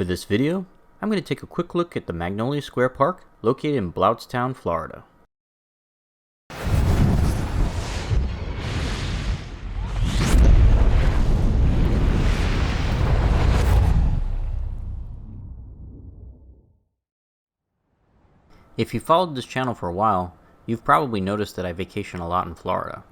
For this video, I'm going to take a quick look at the Magnolia Square Park located in Blountstown, Florida. If you followed this channel for a while, you've probably noticed that I vacation a lot in Florida.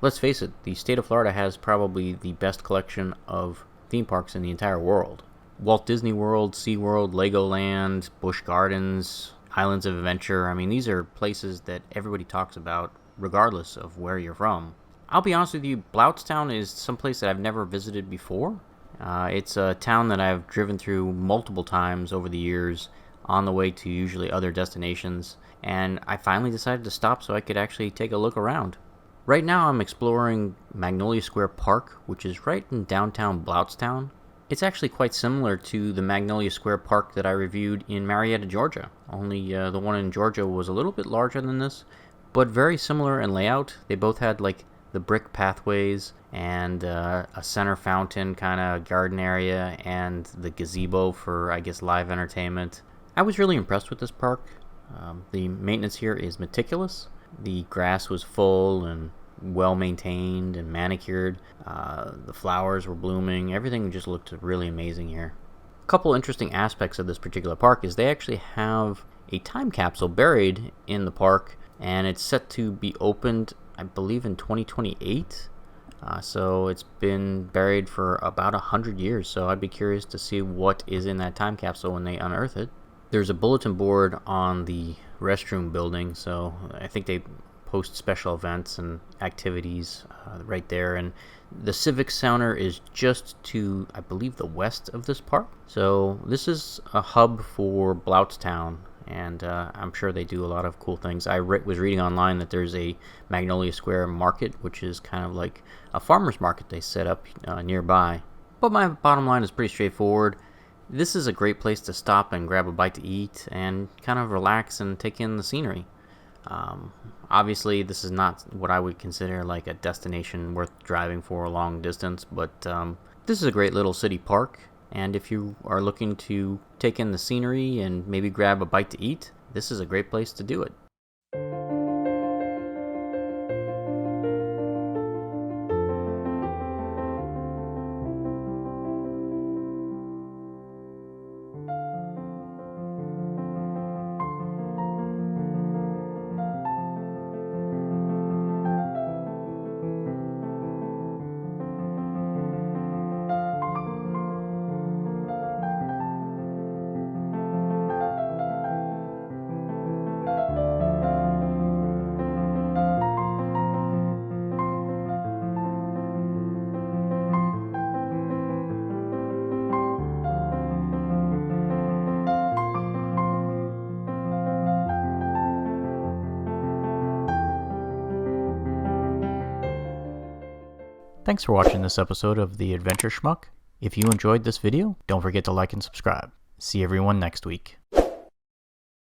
Let's face it, the state of Florida has probably the best collection of theme parks in the entire world. Walt Disney World, SeaWorld, Legoland, Busch Gardens, Islands of Adventure. I mean, these are places that everybody talks about regardless of where you're from. I'll be honest with you, Blountstown is someplace that I've never visited before. It's a town that I've driven through multiple times over the years on the way to usually other destinations, and I finally decided to stop so I could actually take a look around. Right now I'm exploring Magnolia Square Park, which is right in downtown Blountstown. It's actually quite similar to the Magnolia Square Park that I reviewed in Marietta, Georgia, only the one in Georgia was a little bit larger than this, but very similar in layout. They both had like the brick pathways and a center fountain kind of garden area and the gazebo for, I guess, live entertainment. I was really impressed with this park. The maintenance here is meticulous. The grass was full and well maintained and manicured. The flowers were blooming. Everything just looked really amazing here. A couple interesting aspects of this particular park is they actually have a time capsule buried in the park, and it's set to be opened, I believe, in 2028. So it's been buried for about 100 years, so I'd be curious to see what is in that time capsule when they unearth it. There's a bulletin board on the restroom building, so I think they post special events and activities right there. And the Civic Center is just to, I believe, the west of this park. So this is a hub for Blountstown, and I'm sure they do a lot of cool things. I was reading online that there's a Magnolia Square market, which is kind of like a farmer's market they set up nearby. But my bottom line is pretty straightforward. This is a great place to stop and grab a bite to eat and kind of relax and take in the scenery. Obviously, this is not what I would consider like a destination worth driving for a long distance, but this is a great little city park, and if you are looking to take in the scenery and maybe grab a bite to eat, this is a great place to do it. Thanks for watching this episode of The Adventure Schmuck. If you enjoyed this video, don't forget to like and subscribe. See everyone next week.